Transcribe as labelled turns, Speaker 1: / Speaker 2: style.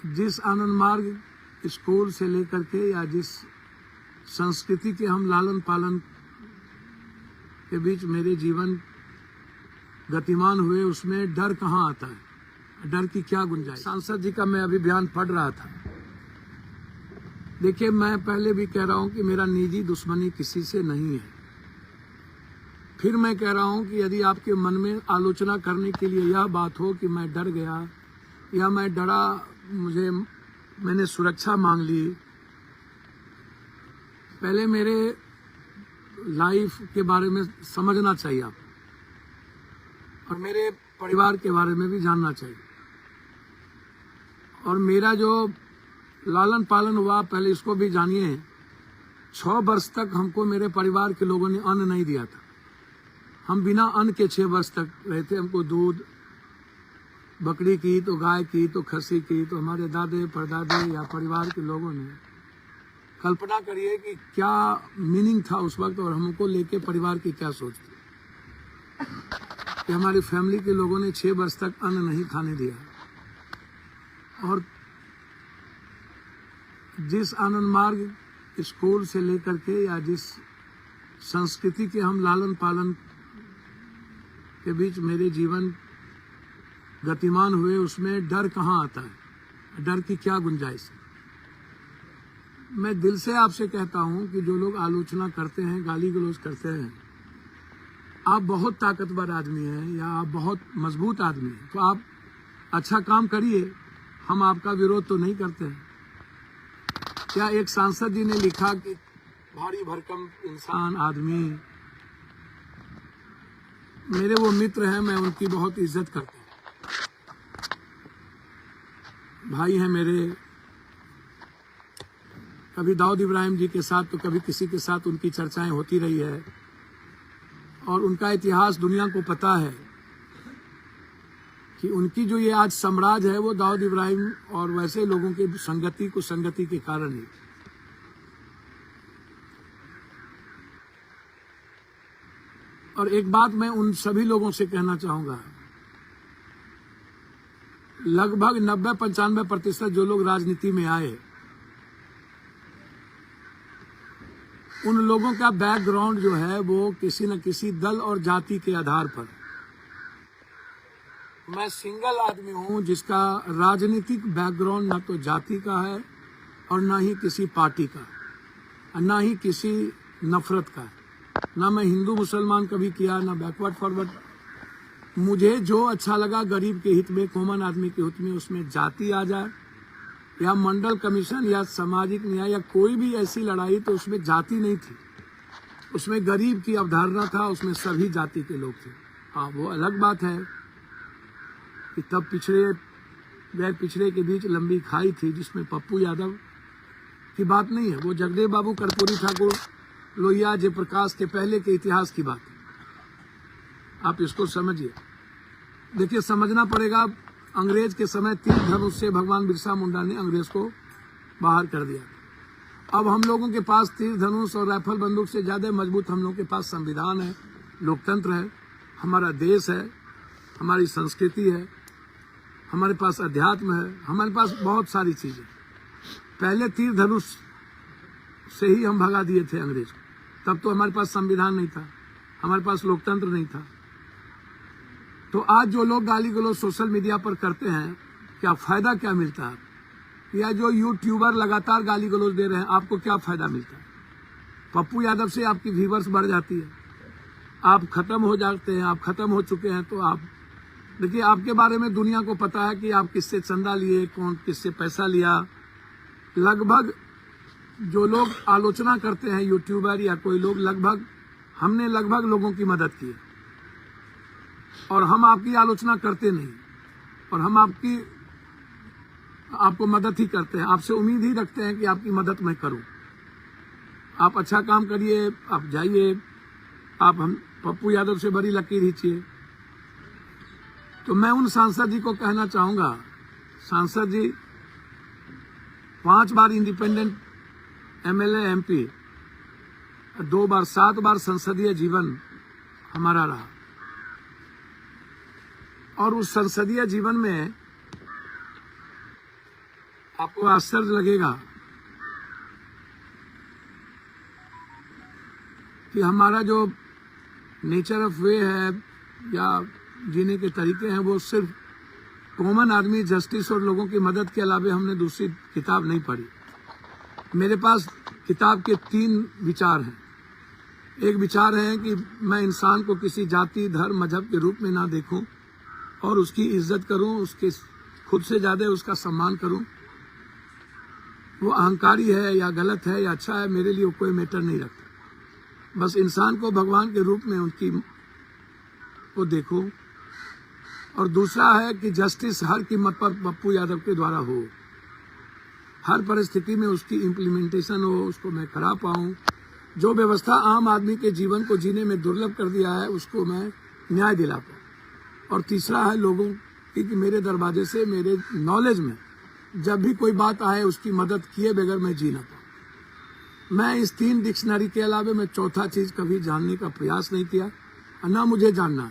Speaker 1: जिस आनंद मार्ग स्कूल से लेकर के या जिस संस्कृति के हम लालन पालन के बीच मेरे जीवन गतिमान हुए, उसमें डर कहाँ आता है, डर की क्या गुंजाइश। सांसद जी का मैं अभी बयान पढ़ रहा था। देखिए, मैं पहले भी कह रहा हूं कि मेरा निजी दुश्मनी किसी से नहीं है। फिर मैं कह रहा हूं कि यदि आपके मन में आलोचना करने के लिए यह बात हो कि मैं डर गया या मैं डरा, मैंने सुरक्षा मांग ली, पहले मेरे लाइफ के बारे में समझना चाहिए आप, और मेरे परिवार के बारे में भी जानना चाहिए। और मेरा जो लालन पालन हुआ, पहले इसको भी जानिए। 6 वर्ष तक हमको मेरे परिवार के लोगों ने अन्न नहीं दिया था। हम बिना अन्न के 6 वर्ष तक रहे थे। हमको दूध, बकरी की तो गाय की तो खस्सी की, तो हमारे दादे परदादे या परिवार के लोगों ने, कल्पना करिए कि क्या मीनिंग था उस वक्त, और हमको लेके परिवार की क्या सोच थी कि हमारी फैमिली के लोगों ने 6 वर्ष तक अन्न नहीं खाने दिया। और जिस आनंद मार्ग स्कूल से लेकर के या जिस संस्कृति के हम लालन पालन के बीच मेरे जीवन गतिमान हुए, उसमें डर कहाँ आता है, डर की क्या गुंजाइश है। मैं दिल से आपसे कहता हूं कि जो लोग आलोचना करते हैं, गाली गलौज करते हैं, आप बहुत ताकतवर आदमी हैं या आप बहुत मजबूत आदमी हैं, तो आप अच्छा काम करिए, हम आपका विरोध तो नहीं करते हैं। क्या एक सांसद जी ने लिखा कि भारी भरकम इंसान, आदमी, मेरे वो मित्र हैं, मैं उनकी बहुत इज्जत करता हूं, भाई हैं मेरे। कभी दाऊद इब्राहिम जी के साथ तो कभी किसी के साथ उनकी चर्चाएं होती रही है, और उनका इतिहास दुनिया को पता है कि उनकी जो ये आज साम्राज्य है वो दाऊद इब्राहिम और वैसे लोगों की संगति के कारण ही। और एक बात मैं उन सभी लोगों से कहना चाहूंगा, लगभग 90-95% जो लोग राजनीति में आए, उन लोगों का बैकग्राउंड जो है वो किसी न किसी दल और जाति के आधार पर। मैं सिंगल आदमी हूं जिसका राजनीतिक बैकग्राउंड ना तो जाति का है और ना ही किसी पार्टी का, ना ही किसी नफरत का, ना मैं हिंदू मुसलमान कभी किया, ना बैकवर्ड फॉरवर्ड। मुझे जो अच्छा लगा गरीब के हित में, कॉमन आदमी के हित में, उसमें जाति आ जाए या मंडल कमीशन या सामाजिक न्याय या कोई भी ऐसी लड़ाई, तो उसमें जाति नहीं थी, उसमें गरीब की अवधारणा था, उसमें सभी जाति के लोग थे। हाँ, वो अलग बात है कि तब पिछड़े गैर पिछड़े के बीच लंबी खाई थी, जिसमें पप्पू यादव की बात नहीं है, वो जगदेव बाबू, कर्पूरी ठाकुर, लोहिया, जयप्रकाश के पहले के इतिहास की बात है। आप इसको समझिए। देखिए, समझना पड़ेगा, अंग्रेज के समय तीर धनुष से भगवान बिरसा मुंडा ने अंग्रेज को बाहर कर दिया। अब हम लोगों के पास तीर धनुष और राइफल बंदूक से ज्यादा मजबूत हम लोगों के पास संविधान है, लोकतंत्र है, हमारा देश है, हमारी संस्कृति है, हमारे पास अध्यात्म है, हमारे पास बहुत सारी चीजें। पहले तीर धनुष से ही हम भगा दिए थे अंग्रेज को, तब तो हमारे पास संविधान नहीं था, हमारे पास लोकतंत्र नहीं था। तो आज जो लोग गाली गलौज सोशल मीडिया पर करते हैं, क्या फायदा क्या मिलता है? या जो यूट्यूबर लगातार गाली गलौज दे रहे हैं, आपको क्या फायदा मिलता है? पप्पू यादव से आपकी व्यूअर्स बढ़ जाती है, आप खत्म हो जाते हैं, आप खत्म हो चुके हैं। तो आप देखिए, आपके बारे में दुनिया को पता है कि आप किससे चंदा लिए, कौन किससे पैसा लिया। लगभग जो लोग आलोचना करते हैं, यूट्यूबर या कोई लोग, हमने लगभग लोगों की मदद की है, और हम आपकी आलोचना करते नहीं, और हम आपको मदद ही करते हैं, आपसे उम्मीद ही रखते हैं कि आपकी मदद मैं करूं। आप अच्छा काम करिए, आप जाइए, आप हम पप्पू यादव से बड़ी लकीर खींचिए। तो मैं उन सांसद जी को कहना चाहूंगा, सांसद जी 5 बार इंडिपेंडेंट एमएलए, एमपी, 2 बार, 7 बार संसदीय जीवन हमारा रहा, और उस संसदीय जीवन में आपको आश्चर्य लगेगा कि हमारा जो नेचर ऑफ वे है या जीने के तरीके हैं वो सिर्फ कॉमन आदमी जस्टिस और लोगों की मदद के अलावा हमने दूसरी किताब नहीं पढ़ी। मेरे पास किताब के 3 विचार हैं। एक विचार है कि मैं इंसान को किसी जाति, धर्म, मजहब के रूप में ना देखूं और उसकी इज्जत करूं, उसके खुद से ज्यादा उसका सम्मान करूं। वो अहंकारी है या गलत है या अच्छा है, मेरे लिए वो कोई मैटर नहीं रखता। बस इंसान को भगवान के रूप में उनकी को देखो। और दूसरा है कि जस्टिस हर कीमत पर पप्पू यादव के द्वारा हो, हर परिस्थिति में उसकी इम्प्लीमेंटेशन हो, उसको मैं करा पाऊं। जो व्यवस्था आम आदमी के जीवन को जीने में दुर्लभ कर दिया है उसको मैं न्याय दिला पाऊं। और तीसरा है लोगों की कि मेरे दरवाजे से, मेरे नॉलेज में जब भी कोई बात आए उसकी मदद किए बगैर मैं जी ना पाऊं। मैं इस 3 डिक्शनरी के अलावा मैं चौथा चीज कभी जानने का प्रयास नहीं किया और ना मुझे जानना है।